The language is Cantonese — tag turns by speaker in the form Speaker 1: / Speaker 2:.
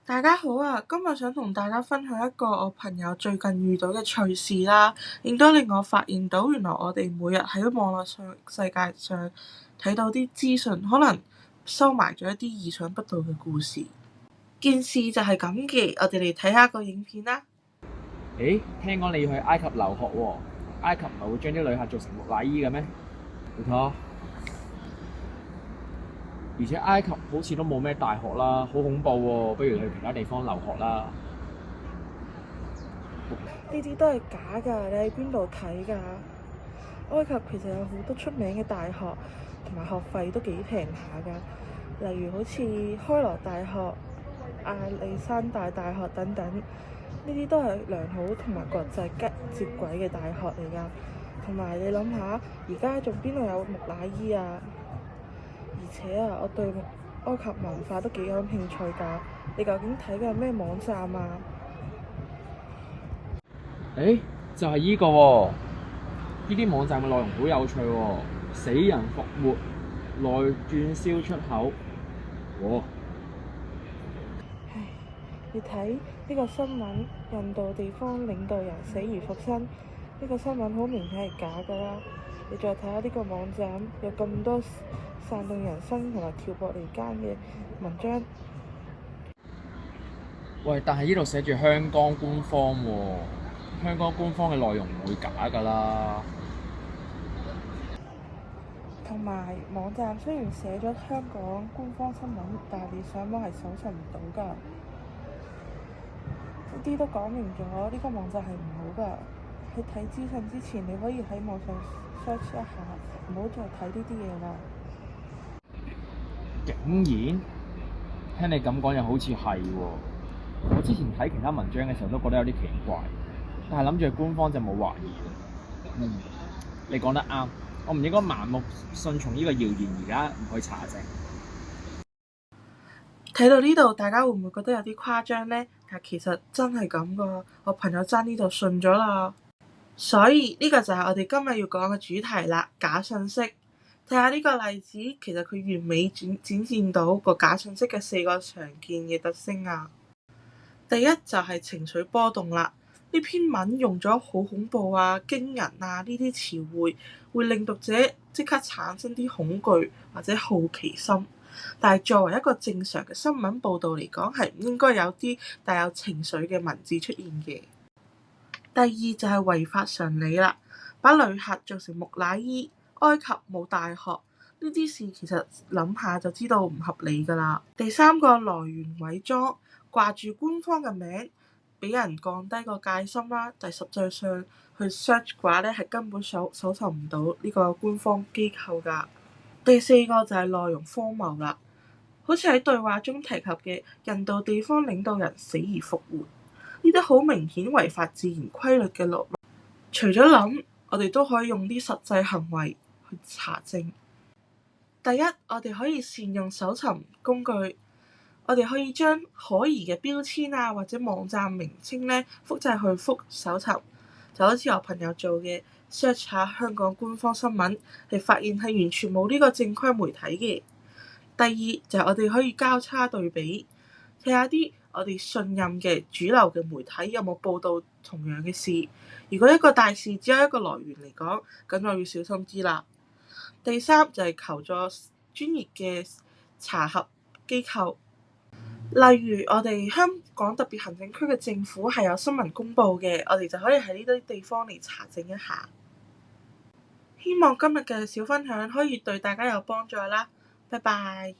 Speaker 1: 大家好啊！今日想同大家分享一個我朋友最近遇到嘅趣事啦，亦都令我發現到原來我哋每日喺網絡上世界上睇到啲資訊，可能收埋咗一啲意想不到嘅故事。件事就係咁嘅，我哋嚟睇下個影片啦。
Speaker 2: 誒，聽講你要去埃及留學喎？埃及唔係會將啲旅客做成木乃伊嘅咩？你睇下，而且埃及好似都冇咩大學啦，好恐怖喎！不如去其他地方留學啦。
Speaker 1: 呢啲都係假㗎，你喺邊度睇㗎？埃及其實有好多出名嘅大學，同埋學費都幾平下㗎。例如好似開羅大學、亞歷山大大學等等，呢啲都係良好同埋國際接軌嘅大學嚟㗎。同埋你諗下，而家仲邊度有木乃伊啊？而且啊，我對埃及文化都幾有興趣㗎。你究竟睇嘅係咩網站啊？
Speaker 2: 誒，就係依個喎，呢啲網站嘅內容好有趣喎，死人復活、內轉燒出口，哇！
Speaker 1: 唉，你睇呢個新聞，印度地方領導人死而復生，呢個新聞好明顯係假㗎啦。你再睇下呢個網站，有咁多煽動人生同埋挑撥離間嘅文章。
Speaker 2: 喂，但係呢度寫住香港官方喎，香港官方嘅內容唔會假㗎啦。
Speaker 1: 同埋網站雖然寫咗香港官方新聞，但係你上網係搜尋唔到㗎。呢啲都講明咗呢個網站係唔好㗎。喺睇資訊之前，你可以喺網上 search 一下，唔好再睇呢啲嘢啦。
Speaker 2: 竟然聽你咁講又好似係喎，我之前睇其他文章嘅時候都覺得有啲奇怪，但係諗住官方就冇懷疑。你講得啱，我唔應該盲目信從呢個謠言，而家唔去查證。
Speaker 1: 睇到呢度，大家會唔會覺得有啲誇張呢？但其實真係咁噶，我朋友爭呢就信咗啦。所以呢個就係我哋今日要講嘅主題啦，假信息。睇下呢個例子，其實佢完美展現到個假信息嘅4個常見嘅特徵啊。第一就係情緒波動啦。呢篇文用咗好恐怖啊、驚人啊呢啲詞彙，會令讀者即刻產生啲恐懼或者好奇心。但係作為一個正常嘅新聞報導嚟講，係唔應該有啲帶有情緒嘅文字出現嘅。第二就係違法常理啦，把旅客做成木乃伊，埃及冇大學，呢啲事其實諗下就知道唔合理㗎啦。第三個來源偽裝，掛住官方嘅名，俾人降低個戒心啦。但實際上去 search 嘅話咧，係根本搜尋唔到呢個官方機構㗎。第四個就係內容荒謬啦，好似喺對話中提及嘅印度地方領導人死而復活，呢啲好明顯違反自然規律嘅落。除咗諗，我哋都可以用啲實際行為去查證。第一，我哋可以善用搜尋工具，我哋可以將可疑嘅標籤啊或者網站名稱咧複製去搜尋，就好似我朋友做嘅 search 下香港官方新聞，係發現係完全冇呢個正規媒體嘅。第二就係我哋可以交叉對比，睇下啲我哋信任嘅主流嘅媒體有冇報導同樣嘅事。如果一個大事只有一個來源嚟講，咁我要小心啲啦。第三就係求助專業嘅查核機構，例如我哋香港特別行政區嘅政府係有新聞公佈嘅，我哋就可以喺呢啲地方嚟查證一下。希望今日嘅小分享可以對大家有幫助啦，拜拜。